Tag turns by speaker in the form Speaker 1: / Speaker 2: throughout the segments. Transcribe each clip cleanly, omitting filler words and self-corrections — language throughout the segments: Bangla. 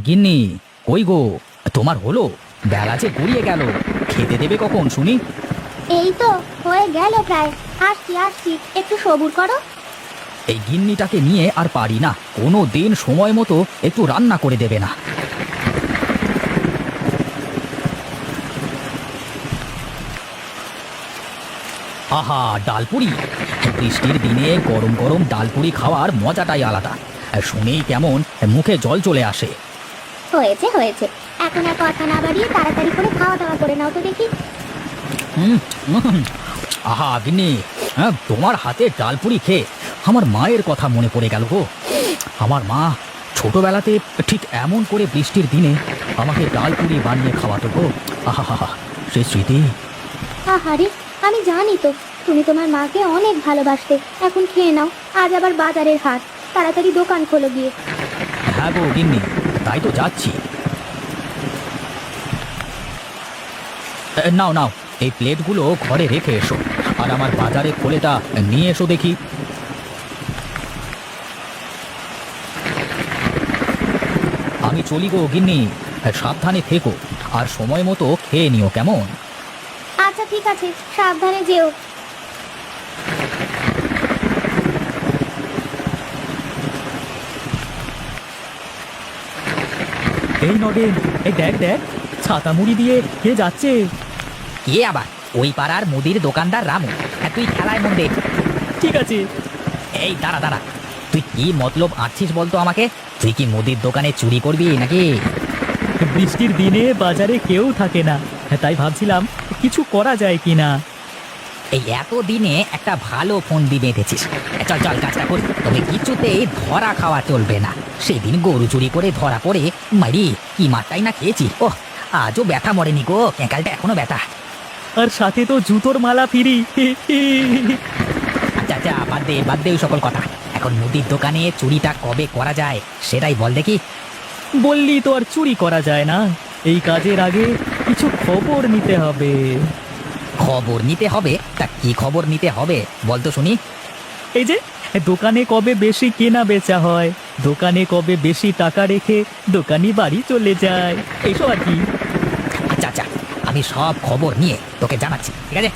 Speaker 1: গিন্নি, কই গো? তোমার হলো? বেলা যে গড়িয়ে গেল, খেতে দেবে কখন শুনি?
Speaker 2: এই তো হয়ে গেল প্রায়। আসছি আসছি, একটু সবুর করো।
Speaker 1: এই গিন্নিটাকে নিয়ে আর পারি না, কোনো দিন সময় মতো একটু রান্না করে দেবে না। আহা, ডালপুরি! বৃষ্টির দিনে গরম গরম ডালপুরি খাওয়ার মজাটাই আলাদা। শুনেই কেমন মুখে জল চলে আসে।
Speaker 2: হয়েছে হয়েছে, এখন আর কথা না বাড়িয়ে তাড়াতাড়ি করে খাওয়া দাওয়া করে নাও তো দেখি।
Speaker 1: হুম, হুম। আহা গিন্নি, হ্যাঁ, তোমার হাতে ডালপুরি খেয়ে আমার মায়ের কথা মনে পড়ে গেল গো। আমার মা ছোটবেলাতে ঠিক এমন করে বৃষ্টির দিনে আমাকে ডালপুরি বানিয়ে খাওয়াতো গো। আহা হা, সে স্মৃতি।
Speaker 2: আহারে, আমি জানি তো তুমি তোমার মাকে অনেক ভালোবাসতে। এখন খেয়ে নাও, আজ আবার বাজারের হাট, তাড়াতাড়ি দোকান খোলো গিয়ে।
Speaker 1: হ্যাঁ গো গিন্নি, তাই তো যাচ্ছি। নাও নাও, এই প্লেটগুলো ঘরে রেখে এসো, আর আমার বাজারে খোলেটা নিয়ে এসো দেখি। আমি চলি গো গিন্নি, সাবধানে থেকো, আর সময় মতো খেয়ে নিও কেমন?
Speaker 2: আচ্ছা ঠিক আছে, সাবধানে যেও।
Speaker 1: এই নগেন, এই দেখ দেখ, ছাতা মুড়ি দিয়ে কে যাচ্ছে? কে আবার? ওই পাড়ার মুদির দোকানদার রামু। তুই খেলায় মন দে। ঠিক আছে। এই দাঁড়া দাঁড়া, তুই কি মতলব আছিস বলতো আমাকে? তুই কি মুদির দোকানে চুরি করবি নাকি? বৃষ্টির দিনে বাজারে কেউ থাকে না, তাই ভাবছিলাম কিছু করা যায় কিনা। এই এত দিনে একটা ভালো ফন্দি বেঁধেছিস। চল চল, কাজটা করি, তবে কিছুতেই ধরা খাওয়া চলবে না। সেদিন গরু চুরি করে ধরা পড়ে মারি কি মারটাই না খেয়েছি। ও, আজও ব্যথা মরেনি গো, ক্যাঁকালটা এখনো ব্যথা। আর সাথে তো জুতোর মালা ফিরি। আচ্ছা আচ্ছা, বাদ দে ওই সকল কথা। এখন মুদির দোকানে চুরিটা কবে করা যায় সেটাই বল দেখি। বললি তো আর চুরি করা যায় না, এই কাজের আগে কিছু খবর নিতে হবে। খবর নিতে হবে? তা কি খবর নিতে হবে বলতো শুনি। এই যে দোকানে কবে বেশি কেনা বেচা হয়, দোকানে কবে বেশি টাকা রেখে দোকানি বাড়ি চলে যায়, এইসব আর কি। আচ্ছা আচ্ছা, আমি সব খবর নিয়ে তোকে জানাচ্ছি, ঠিক আছে?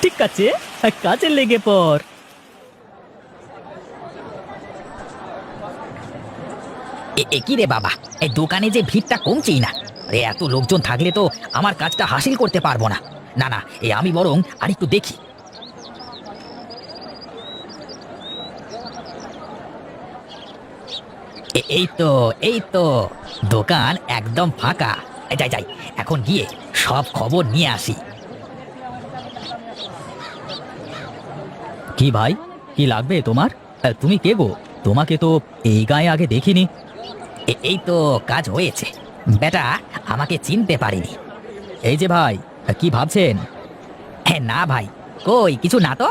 Speaker 1: ঠিক আছে, কাজে লেগে পড়। কি রে বাবা, এই দোকানে যে ভিড়টা কমছেই না। আরে এত লোকজন থাকলে তো আমার কাজটা হাসিল করতে পারবো না। না না, আমি বরং আরেকটু দেখি। এই তো দোকান একদম ফাঁকা। যাই যাই, এখন গিয়ে সব খবর নিয়ে আসি। কি ভাই, কি লাগবে তোমার? তুমি কে গো? তোমাকে তো এই গায়ে আগে দেখিনি। এই তো কাজ হয়েছে, বেটা আমাকে চিনতে পারিনি। এই যে ভাই, কি ভাবছেন? না ভাই, কই কিছু না তো।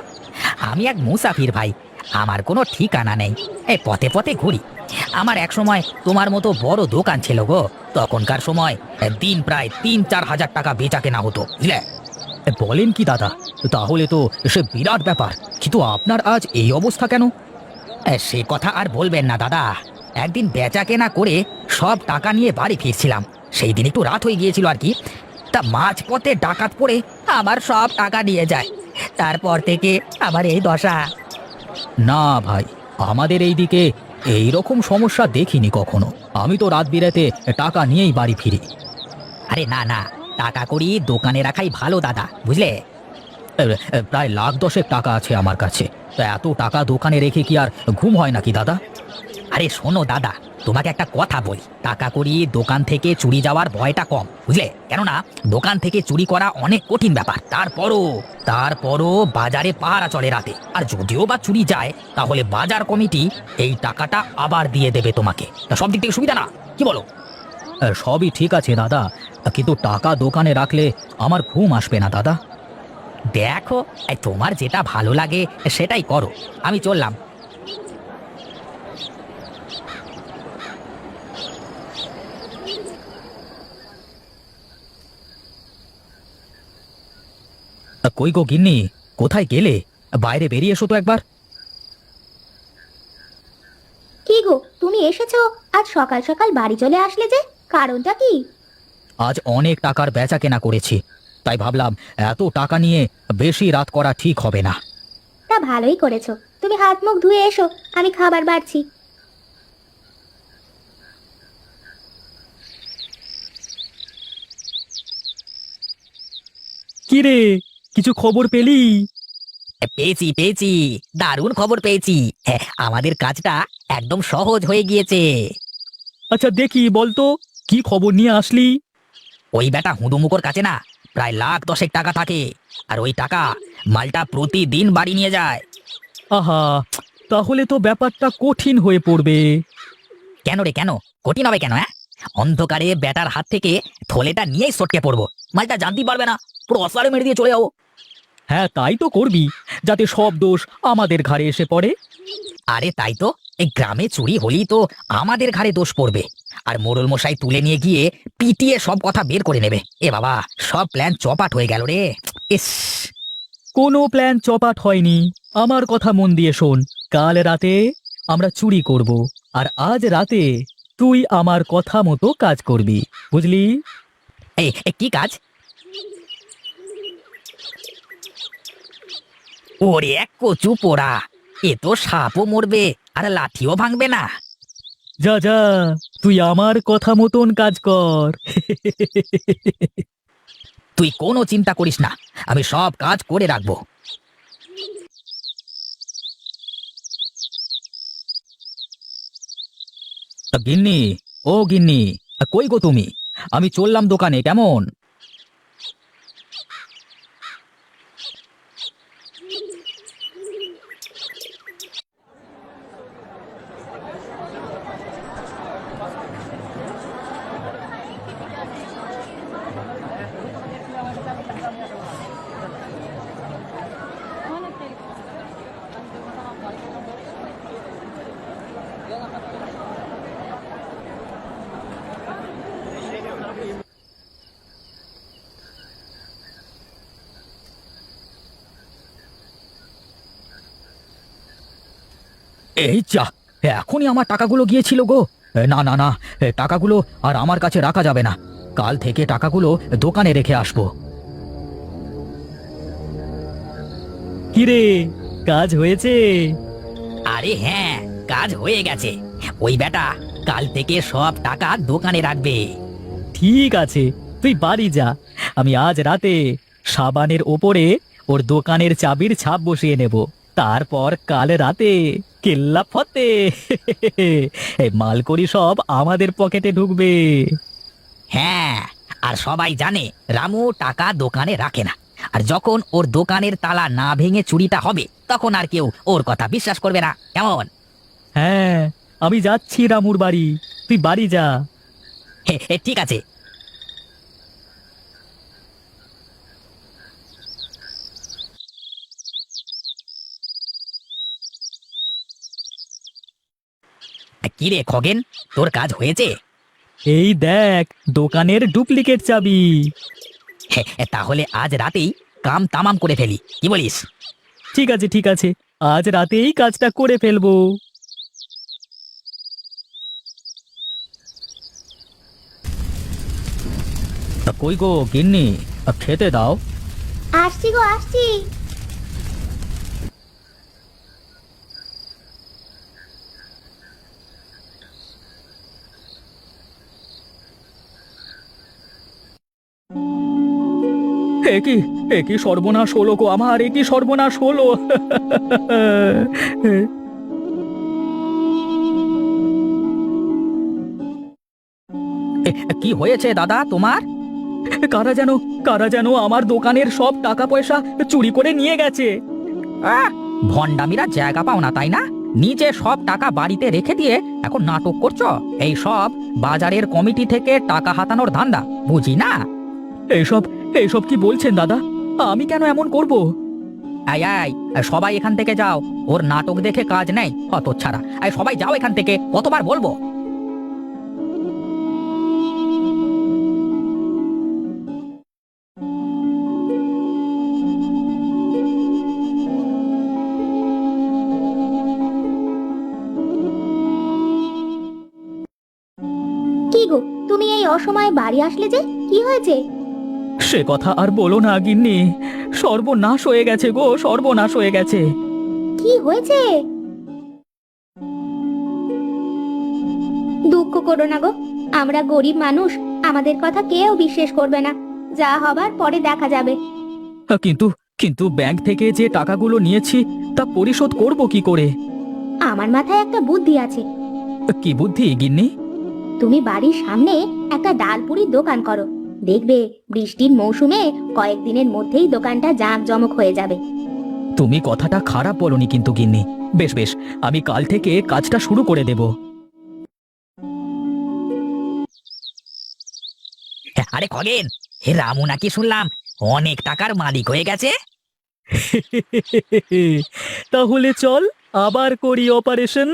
Speaker 1: আমি এক মুসাফির ভাই, আমার কোনো ঠিকানা নেই, এই পথে পথে ঘুরি। আমার এক সময় তোমার মতো বড় দোকান ছিল গো, তখনকার সময় দিন প্রায় ৩-৪ হাজার টাকা বেচা কেনা হতো, বুঝলে? বলেন কি দাদা, তাহলে তো সে বিরাট ব্যাপার, কিন্তু আপনার আজ এই অবস্থা কেন? সে কথা আর বলবেন না দাদা। একদিন বেচা কেনা করে সব টাকা নিয়ে বাড়ি ফিরছিলাম, সেই দিন একটু রাত হয়ে গিয়েছিল আর কি। তা মাঝপথে ডাকাত পড়ে আমার সব টাকা নিয়ে যায়। তারপর থেকে আমার এই দশা। না ভাই, আমাদের এইদিকে এই রকম সমস্যা দেখিনি কখনো। আমি তো রাত বিরাতে টাকা নিয়েই বাড়ি ফিরি। আরে না না, টাকা করি দোকানে রাখাই ভালো দাদা, বুঝলে? প্রায় লাখ 10 টাকা আছে আমার কাছে, তা এত টাকা দোকানে রেখে কি আর ঘুম হয় নাকি দাদা? আরে শোনো দাদা, তোমাকে একটা কথা বলি, টাকা করি দোকান থেকে চুরি যাওয়ার ভয়টা কম, বুঝলে? কেননা দোকান থেকে চুরি করা অনেক কঠিন ব্যাপার। তারপরও বাজারে পাহারা চলে রাতে, আর যদিও বা চুরি যায় তাহলে বাজার কমিটি এই টাকাটা আবার দিয়ে দেবে তোমাকে। তা সব দিক থেকে সুবিধা না, কি বলো? সবই ঠিক আছে দাদা, কিন্তু টাকা দোকানে রাখলে আমার ঘুম আসবে না দাদা। দেখো, তোমার যেটা ভালো লাগে সেটাই করো, আমি চললাম। কই গো গিন্নি, কোথায় গেলে? বাইরে বেরিয়ে এসো তো একবার।
Speaker 2: কি গো, তুমি এসেছো? আজ আজ সকাল সকাল বাড়ি চলে আসলে যে, কারণটা কি?
Speaker 1: আজ অনেক টাকার বেচা কেনা করেছি, তাই ভাবলাম এত টাকা নিয়ে বেশি রাত করা ঠিক হবে না।
Speaker 2: তা ভালোই করেছো। তুমি হাত মুখ ধুয়ে এসো, আমি খাবার বাড়ছি।
Speaker 1: কি রে, কিছু খবর পেলি? পেয়েছি পেয়েছি, দারুণ খবর পেয়েছি। হ্যাঁ, আমাদের কাজটা একদম সহজ হয়ে গিয়েছে। আচ্ছা দেখি বলতো, কি খবর নিয়ে আসলি? ওই বেটা হুঁদুমুকোর কাছে না প্রায় লাখ দশেক টাকা থাকে, আর ওই টাকা মালটা প্রতিদিন বাড়ি নিয়ে যায়। আহা, তাহলে তো ব্যাপারটা কঠিন হয়ে পড়বে। কেন রে, কেন কঠিন হবে কেন? হ্যাঁ, অন্ধকারে বেটার হাত থেকে থলেটা নিয়েই সটকে পড়বো, মালটা জানতেই পারবে না, পুরো অসারে মেরে দিয়ে চলে যাবো। হ্যাঁ তাই তো করবি, যাতে সব দোষ আমাদের ঘাড়ে এসে পড়ে। আরে তাই তো, এই গ্রামে চুরি হলেই তো আমাদের ঘাড়ে দোষ পড়বে, আর মোড়ল মশাই তুলে নিয়ে গিয়ে পিটিয়ে সব কথা বের করে নেবে। এ বাবা, সব প্ল্যান চপাট হয়ে গেল রে। ইস, কোনো প্ল্যান চপাট হয়নি। আমার কথা মন দিয়ে শোন, কাল রাতে আমরা চুরি করব, আর আজ রাতে তুই আমার কথা মতো কাজ করবি, বুঝলি? এই কি কাজ? ওরে এক কচু পোড়া, এ তো সাপও মরবে আর লাঠিও ভাঙবে না। যা যা, তুই আমার কথা মতন কাজ কর। তুই কোনো চিন্তা করিস না, আমি সব কাজ করে রাখবো। গিন্নি, ও গিন্নি, কই গো তুমি? আমি চললাম দোকানে, কেমন? এই যা, এখনই আমার টাকাগুলো গিয়েছিল গো। না না না, টাকাগুলো আর আমার কাছে রাখা যাবে না, কাল থেকে টাকাগুলো দোকানে রেখে আসবো। কিরে, কাজ হয়েছে? আরে হ্যাঁ, কাজ হয়ে গেছে। ওই বেটা কাল থেকে সব টাকা দোকানে রাখবে। ঠিক আছে, তুই বাড়ি যা, আমি আজ রাতে সাবানের ওপরে ওর দোকানের চাবির ছাপ বসিয়ে নেব, তারপর কাল রাতে কেল্লা ফতে। এই মালকড়ি সব আমাদের পকেটে ঢুকবে। হ্যাঁ, আর সবাই জানে রামু টাকা দোকানে রাখে না, আর যখন ওর দোকানের তালা না ভেঙে চুরিটা হবে তখন আর কেউ ওর কথা বিশ্বাস করবে না, কেমন? হ্যাঁ, আমি যাচ্ছি রামুর বাড়ি, তুই বাড়ি যা। ঠিক আছে। কি রে খগেন, তোর কাজ হয়েছে? এই দেখ, দোকানের ডুপ্লিকেট চাবি। তাহলে আজ রাতেই কাম তামাম করে ফেলি, কি বলিস? ঠিক আছে ঠিক আছে, আজ রাতেই কাজটা করে ফেলবো। কই গো গিন্নি, খেতে দাও।
Speaker 2: আসছি গো, আসছি।
Speaker 1: একই একই সর্বনাশ হলো গো আমার, একই সর্বনাশ হলো। কি হয়েছে দাদা তোমার? কারা যেন আমার দোকানের সব টাকা পয়সা চুরি করে নিয়ে গেছে। ভণ্ডামিরা জায়গা পাও না তাই না? নিজে সব টাকা বাড়িতে রেখে দিয়ে এখন নাটক করছো। এই সব বাজারের কমিটি থেকে টাকা হাতানোর ধান্দা, বুঝি না? এইসব এইসব কি বলছেন দাদা? আমি কেন এমন করব? আয় আয়, সবাই এখান থেকে যাও, ওর নাটক দেখে কাজ নেই হতচ্ছাড়া। সবাই যাও এখান থেকে, কতবার বলবো?
Speaker 2: গো, তুমি এই অসময়ে বাড়ি আসলে যে, কি হয়েছে?
Speaker 1: সে কথা আর বলো না গিন্নি, সর্বনাশ হয়ে গেছে গো, সর্বনাশ হয়ে গেছে।
Speaker 2: কি হয়েছে? দুঃখ করো না গো, আমরা গরিব মানুষ, আমাদের কথা কেউ বিশ্বাস করবে না। যা হবার পরে দেখা যাবে।
Speaker 1: কিন্তু কিন্তু ব্যাংক থেকে যে টাকাগুলো নিয়েছি তা পরিশোধ করব কি করে?
Speaker 2: আমার মাথায় একটা বুদ্ধি আছে।
Speaker 1: কি বুদ্ধি গিন্নি?
Speaker 2: তুমি বাড়ির সামনে একটা ডালপুরির দোকান করো, দেখবে বৃষ্টির মৌসুমে কয়েকদিনের মধ্যেই দোকানটা জাঁকজমক হয়ে যাবে।
Speaker 1: তুমি কথাটা খারাপ বলনি কিন্তু গিন্নি। বেশ বেশ, আমি কাল থেকে কাজটা শুরু করে দেব। আরে খগেন, হে রামু নাকি শুনলাম অনেক টাকার মালিক হয়ে গেছে। তাহলে চল আবার করি অপারেশন।